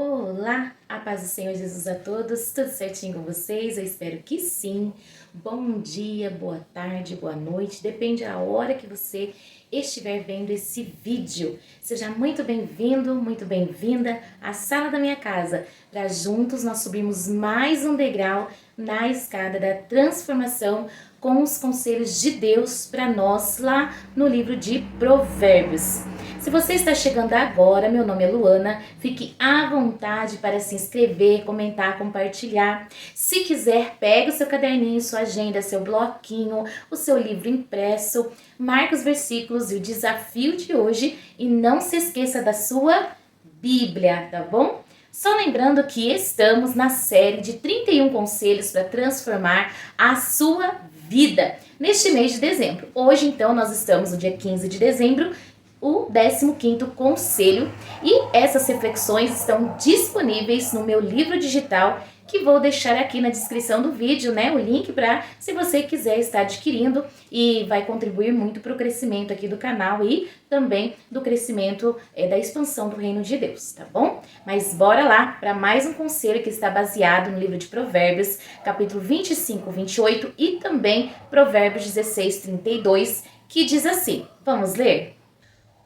Olá, a paz do Senhor Jesus a todos, tudo certinho com vocês? Eu espero que sim. Bom dia, boa tarde, boa noite, depende da hora que você estiver vendo esse vídeo. Seja muito bem-vindo, muito bem-vinda à sala da minha casa, para juntos nós subirmos mais um degrau na escada da transformação com os conselhos de Deus para nós lá no livro de Provérbios. Se você está chegando agora, meu nome é Luana, fique à vontade para se inscrever, comentar, compartilhar. Se quiser, pegue o seu caderninho, sua agenda, seu bloquinho, o seu livro impresso, marque os versículos e o desafio de hoje e não se esqueça da sua Bíblia, tá bom? Só lembrando que estamos na série de 31 conselhos para transformar a sua vida neste mês de dezembro. Hoje, então, nós estamos no dia 15 de dezembro, o 15º conselho, e essas reflexões estão disponíveis no meu livro digital, que vou deixar aqui na descrição do vídeo, né, o link para se você quiser estar adquirindo, e vai contribuir muito para o crescimento aqui do canal e também do crescimento da expansão do reino de Deus, tá bom? Mas bora lá para mais um conselho que está baseado no livro de Provérbios, capítulo 25, 28 e também Provérbios 16, 32, que diz assim, vamos ler?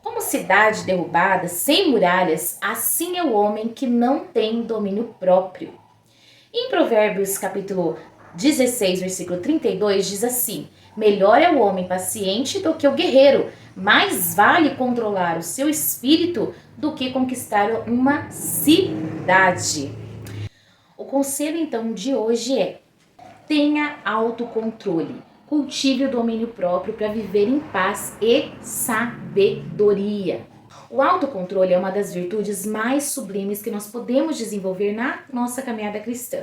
Como cidade derrubada, sem muralhas, assim é o homem que não tem domínio próprio. Em Provérbios capítulo 16, versículo 32, diz assim, melhor é o homem paciente do que o guerreiro, mais vale controlar o seu espírito do que conquistar uma cidade. O conselho então de hoje é, tenha autocontrole. Cultive o domínio próprio para viver em paz e sabedoria. O autocontrole é uma das virtudes mais sublimes que nós podemos desenvolver na nossa caminhada cristã.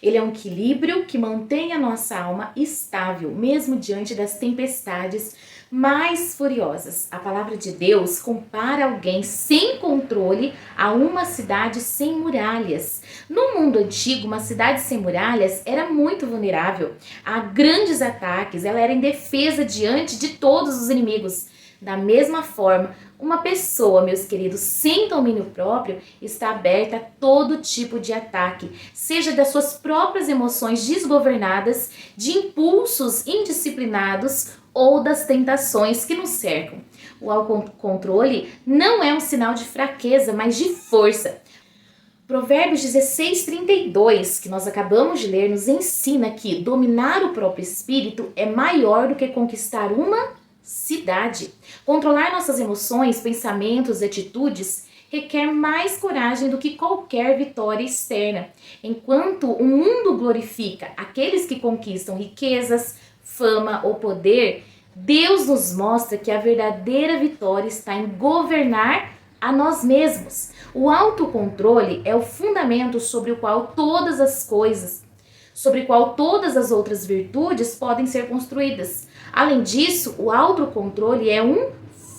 Ele é um equilíbrio que mantém a nossa alma estável, mesmo diante das tempestades mais furiosas. A palavra de Deus compara alguém sem controle a uma cidade sem muralhas. No mundo antigo, uma cidade sem muralhas era muito vulnerável a grandes ataques, ela era indefesa diante de todos os inimigos. Da mesma forma, uma pessoa, meus queridos, sem domínio próprio, está aberta a todo tipo de ataque, seja das suas próprias emoções desgovernadas, de impulsos indisciplinados ou das tentações que nos cercam. O autocontrole não é um sinal de fraqueza, mas de força. Provérbios 16, 32, que nós acabamos de ler, nos ensina que dominar o próprio espírito é maior do que conquistar uma cidade. Controlar nossas emoções, pensamentos e atitudes requer mais coragem do que qualquer vitória externa. Enquanto o mundo glorifica aqueles que conquistam riquezas, fama ou poder, Deus nos mostra que a verdadeira vitória está em governar a nós mesmos. O autocontrole é o fundamento sobre o qual todas as coisas, sobre o qual todas as outras virtudes podem ser construídas. Além disso, o autocontrole é um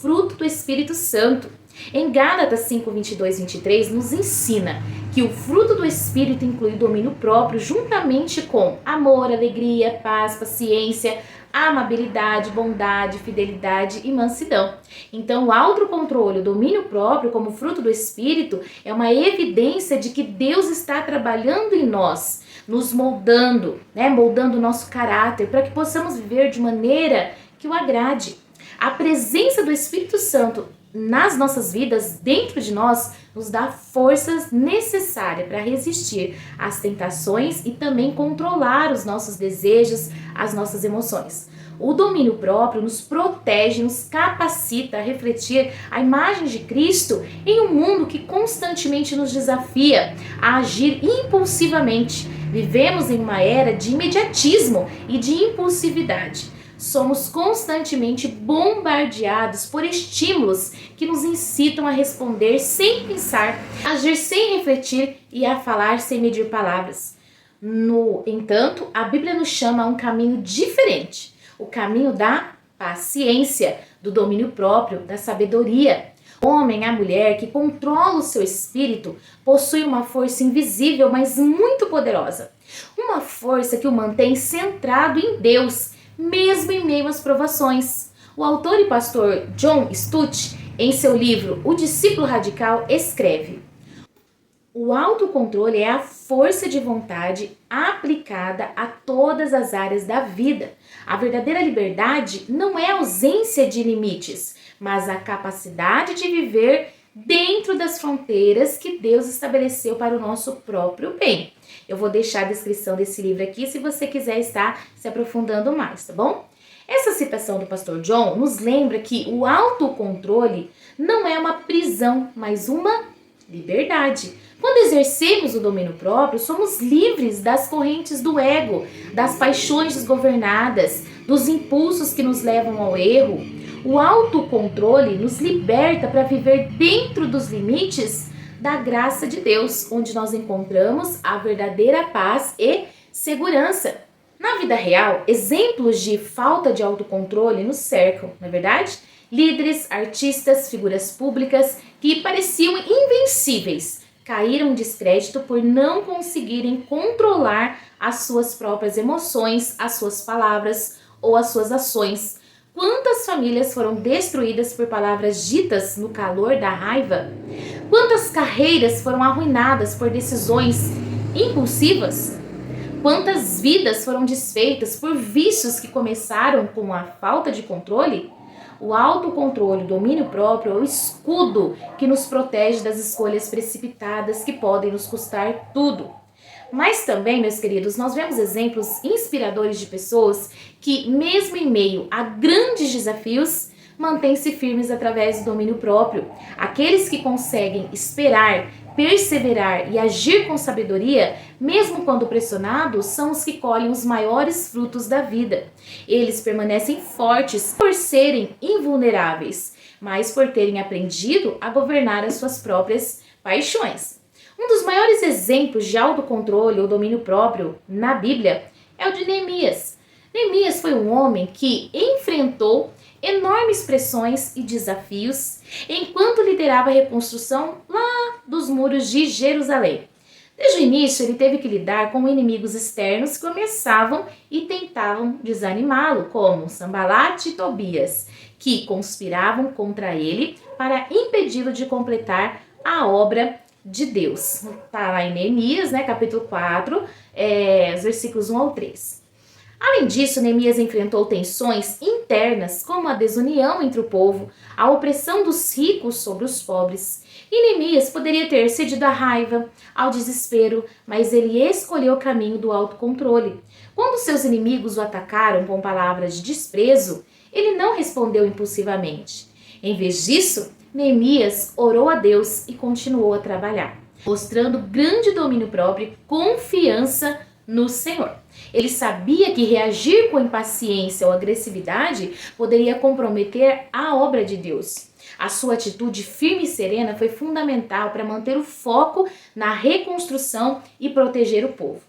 fruto do Espírito Santo. Em Gálatas 5, 22, 23, nos ensina que o fruto do Espírito inclui domínio próprio juntamente com amor, alegria, paz, paciência, amabilidade, bondade, fidelidade e mansidão. Então, o autocontrole, o domínio próprio como fruto do Espírito é uma evidência de que Deus está trabalhando em nós, nos moldando, moldando o nosso caráter para que possamos viver de maneira que o agrade. A presença do Espírito Santo nas nossas vidas, dentro de nós, nos dá forças necessárias para resistir às tentações e também controlar os nossos desejos, as nossas emoções. O domínio próprio nos protege, nos capacita a refletir a imagem de Cristo em um mundo que constantemente nos desafia a agir impulsivamente. Vivemos em uma era de imediatismo e de impulsividade. Somos constantemente bombardeados por estímulos que nos incitam a responder sem pensar, a agir sem refletir e a falar sem medir palavras. No entanto, a Bíblia nos chama a um caminho diferente, o caminho da paciência, do domínio próprio, da sabedoria. O homem, a mulher que controla o seu espírito possui uma força invisível, mas muito poderosa. Uma força que o mantém centrado em Deus, mesmo em meio às provações. O autor e pastor John Stott, em seu livro O Discípulo Radical, escreve: O autocontrole é a força de vontade aplicada a todas as áreas da vida. A verdadeira liberdade não é a ausência de limites, mas a capacidade de viver dentro das fronteiras que Deus estabeleceu para o nosso próprio bem. Eu vou deixar a descrição desse livro aqui se você quiser estar se aprofundando mais, tá bom? Essa citação do pastor John nos lembra que o autocontrole não é uma prisão, mas uma liberdade. Quando exercemos o domínio próprio, somos livres das correntes do ego, das paixões desgovernadas, dos impulsos que nos levam ao erro. O autocontrole nos liberta para viver dentro dos limites da graça de Deus, onde nós encontramos a verdadeira paz e segurança. Na vida real, exemplos de falta de autocontrole nos cercam, não é verdade? Líderes, artistas, figuras públicas que pareciam invencíveis caíram em descrédito por não conseguirem controlar as suas próprias emoções, as suas palavras ou as suas ações. Quantas famílias foram destruídas por palavras ditas no calor da raiva? Quantas carreiras foram arruinadas por decisões impulsivas? Quantas vidas foram desfeitas por vícios que começaram com a falta de controle? O autocontrole, o domínio próprio é o escudo que nos protege das escolhas precipitadas que podem nos custar tudo. Mas também, meus queridos, nós vemos exemplos inspiradores de pessoas que, mesmo em meio a grandes desafios, mantêm-se firmes através do domínio próprio. Aqueles que conseguem esperar, perseverar e agir com sabedoria, mesmo quando pressionados, são os que colhem os maiores frutos da vida. Eles permanecem fortes por serem invulneráveis, mas por terem aprendido a governar as suas próprias paixões. Um dos maiores exemplos de autocontrole ou domínio próprio na Bíblia é o de Neemias. Neemias foi um homem que enfrentou enormes pressões e desafios enquanto liderava a reconstrução lá dos muros de Jerusalém. Desde o início, ele teve que lidar com inimigos externos que começavam e tentavam desanimá-lo, como Sanbalate e Tobias, que conspiravam contra ele para impedi-lo de completar a obra de Deus. Está lá em Neemias, capítulo 4, os versículos 1 ao 3. Além disso, Neemias enfrentou tensões internas, como a desunião entre o povo, a opressão dos ricos sobre os pobres. E Neemias poderia ter cedido à raiva, ao desespero, mas ele escolheu o caminho do autocontrole. Quando seus inimigos o atacaram com palavras de desprezo, ele não respondeu impulsivamente. Em vez disso, Neemias orou a Deus e continuou a trabalhar, mostrando grande domínio próprio e confiança no Senhor. Ele sabia que reagir com impaciência ou agressividade poderia comprometer a obra de Deus. A sua atitude firme e serena foi fundamental para manter o foco na reconstrução e proteger o povo.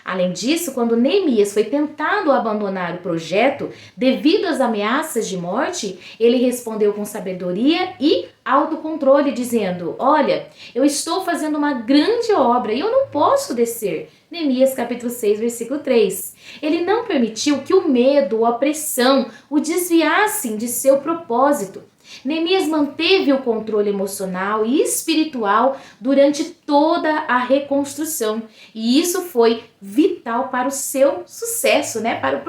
Além disso, quando Neemias foi tentado abandonar o projeto devido às ameaças de morte, ele respondeu com sabedoria e autocontrole, dizendo: olha, eu estou fazendo uma grande obra e eu não posso descer. Neemias capítulo 6, versículo 3. Ele não permitiu que o medo ou a pressão o desviassem de seu propósito. Neemias manteve o controle emocional e espiritual durante toda a reconstrução. E isso foi vital para o seu sucesso, para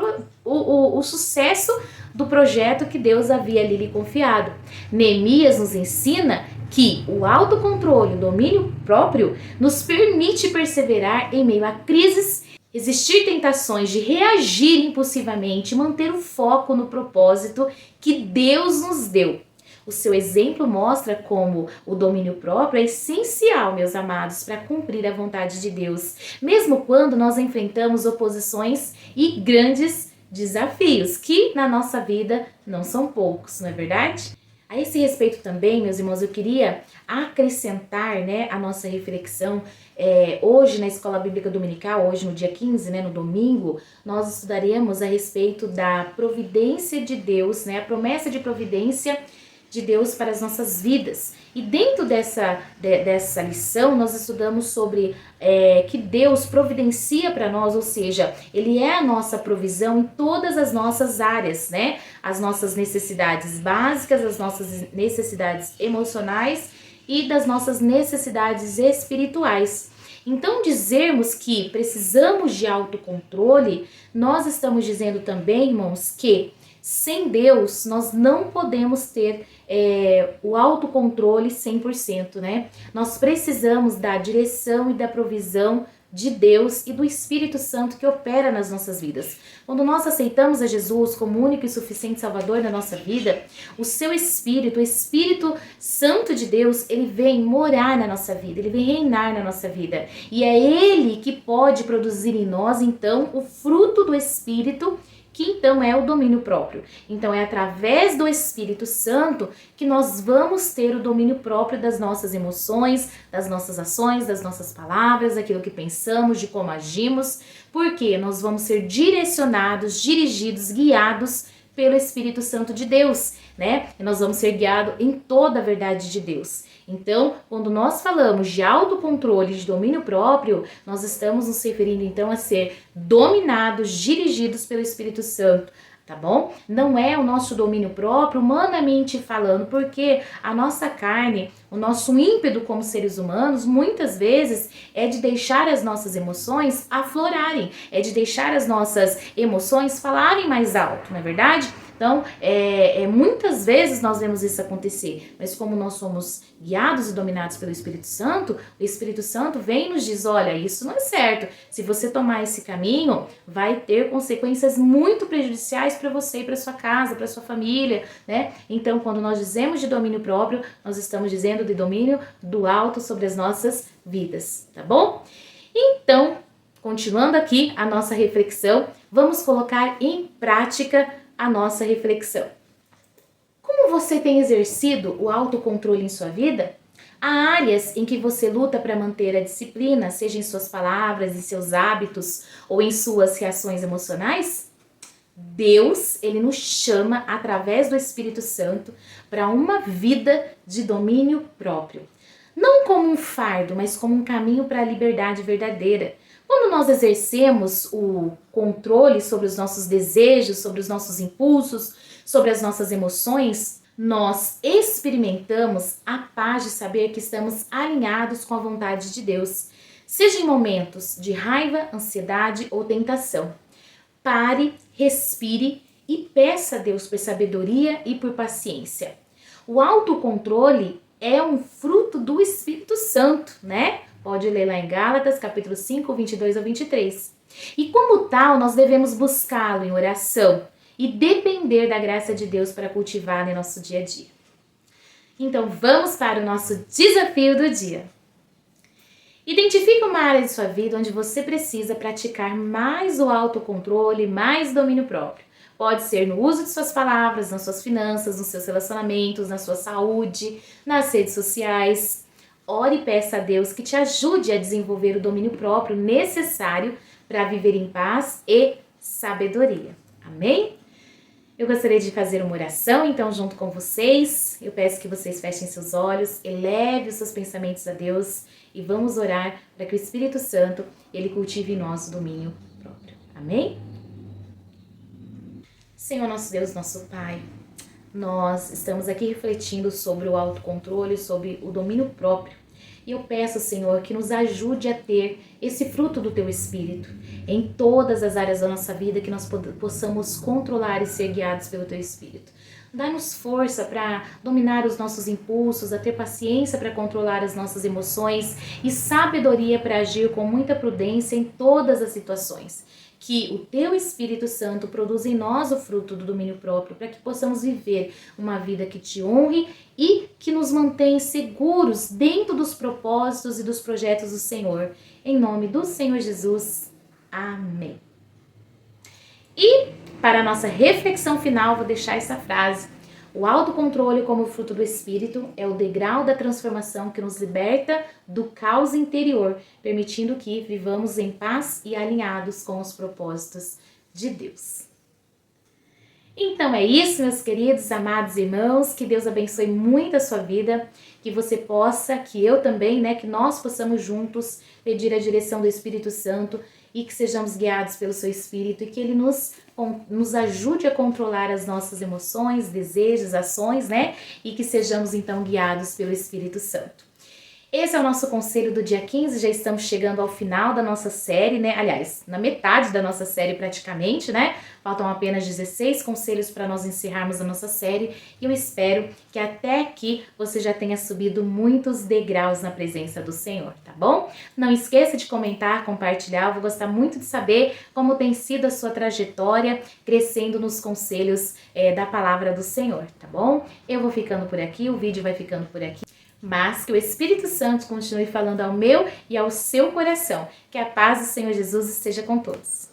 o sucesso do projeto que Deus havia lhe confiado. Neemias nos ensina que o autocontrole, o domínio próprio, nos permite perseverar em meio a crises, resistir tentações de reagir impulsivamente e manter o foco no propósito que Deus nos deu. O seu exemplo mostra como o domínio próprio é essencial, meus amados, para cumprir a vontade de Deus, mesmo quando nós enfrentamos oposições e grandes desafios, que na nossa vida não são poucos, não é verdade? A esse respeito também, meus irmãos, eu queria acrescentar a nossa reflexão. Hoje na Escola Bíblica Dominical, hoje no dia 15, no domingo, nós estudaremos a respeito da providência de Deus, a promessa de providência de Deus para as nossas vidas. E dentro dessa lição, nós estudamos sobre que Deus providencia para nós, ou seja, Ele é a nossa provisão em todas as nossas áreas, As nossas necessidades básicas, as nossas necessidades emocionais e das nossas necessidades espirituais. Então, dizermos que precisamos de autocontrole, nós estamos dizendo também, irmãos, que sem Deus nós não podemos ter o autocontrole 100%, né? Nós precisamos da direção e da provisão de Deus e do Espírito Santo que opera nas nossas vidas. Quando nós aceitamos a Jesus como único e suficiente Salvador da nossa vida, o seu Espírito, o Espírito Santo de Deus, ele vem morar na nossa vida, ele vem reinar na nossa vida. E é ele que pode produzir em nós, então, o fruto do Espírito, que então é o domínio próprio. Então é através do Espírito Santo que nós vamos ter o domínio próprio das nossas emoções, das nossas ações, das nossas palavras, daquilo que pensamos, de como agimos, porque nós vamos ser direcionados, dirigidos, guiados pelo Espírito Santo de Deus, né? E nós vamos ser guiados em toda a verdade de Deus. Então, quando nós falamos de autocontrole, de domínio próprio, nós estamos nos referindo então a ser dominados, dirigidos pelo Espírito Santo, tá bom? Não é o nosso domínio próprio, humanamente falando, porque a nossa carne, o nosso ímpeto como seres humanos, muitas vezes é de deixar as nossas emoções aflorarem, é de deixar as nossas emoções falarem mais alto, não é verdade? Então, muitas vezes nós vemos isso acontecer, mas como nós somos guiados e dominados pelo Espírito Santo, o Espírito Santo vem e nos diz, olha, isso não é certo. Se você tomar esse caminho, vai ter consequências muito prejudiciais para você e para sua casa, para sua família, né? Então, quando nós dizemos de domínio próprio, nós estamos dizendo de domínio do alto sobre as nossas vidas, tá bom? Então, continuando aqui a nossa reflexão, vamos colocar em prática a nossa reflexão. Como você tem exercido o autocontrole em sua vida? Há áreas em que você luta para manter a disciplina, seja em suas palavras, em seus hábitos ou em suas reações emocionais? Deus, ele nos chama através do Espírito Santo para uma vida de domínio próprio. Não como um fardo, mas como um caminho para a liberdade verdadeira. Quando nós exercemos o controle sobre os nossos desejos, sobre os nossos impulsos, sobre as nossas emoções, nós experimentamos a paz de saber que estamos alinhados com a vontade de Deus, seja em momentos de raiva, ansiedade ou tentação. Pare, respire e peça a Deus por sabedoria e por paciência. O autocontrole é um fruto do Espírito Santo, né? Pode ler lá em Gálatas, capítulo 5, 22 ao 23. E como tal, nós devemos buscá-lo em oração e depender da graça de Deus para cultivá-lo em nosso dia a dia. Então, vamos para o nosso desafio do dia. Identifique uma área de sua vida onde você precisa praticar mais o autocontrole, mais domínio próprio. Pode ser no uso de suas palavras, nas suas finanças, nos seus relacionamentos, na sua saúde, nas redes sociais. Ore e peça a Deus que te ajude a desenvolver o domínio próprio necessário para viver em paz e sabedoria. Amém? Eu gostaria de fazer uma oração, então, junto com vocês. Eu peço que vocês fechem seus olhos, eleve os seus pensamentos a Deus e vamos orar para que o Espírito Santo, ele cultive em nós o domínio próprio. Amém? Senhor, nosso Deus, nosso Pai, nós estamos aqui refletindo sobre o autocontrole, sobre o domínio próprio. E eu peço, Senhor, que nos ajude a ter esse fruto do Teu Espírito em todas as áreas da nossa vida, que nós possamos controlar e ser guiados pelo Teu Espírito. Dá-nos força para dominar os nossos impulsos, a ter paciência para controlar as nossas emoções e sabedoria para agir com muita prudência em todas as situações. Que o Teu Espírito Santo produza em nós o fruto do domínio próprio, para que possamos viver uma vida que Te honre e que nos mantenha seguros dentro dos propósitos e dos projetos do Senhor. Em nome do Senhor Jesus. Amém. E para a nossa reflexão final, vou deixar essa frase. O autocontrole como fruto do Espírito é o degrau da transformação que nos liberta do caos interior, permitindo que vivamos em paz e alinhados com os propósitos de Deus. Então é isso, meus queridos, amados irmãos, que Deus abençoe muito a sua vida, que você possa, que eu também, que nós possamos juntos pedir a direção do Espírito Santo e que sejamos guiados pelo seu Espírito e que ele nos ajude a controlar as nossas emoções, desejos, ações, né? E que sejamos então guiados pelo Espírito Santo. Esse é o nosso conselho do dia 15, já estamos chegando ao final da nossa série, né? Aliás, na metade da nossa série praticamente, né? Faltam apenas 16 conselhos para nós encerrarmos a nossa série e eu espero que até aqui você já tenha subido muitos degraus na presença do Senhor, tá bom? Não esqueça de comentar, compartilhar, eu vou gostar muito de saber como tem sido a sua trajetória crescendo nos conselhos da palavra do Senhor, tá bom? Eu vou ficando por aqui, o vídeo vai ficando por aqui. Mas que o Espírito Santo continue falando ao meu e ao seu coração. Que a paz do Senhor Jesus esteja com todos.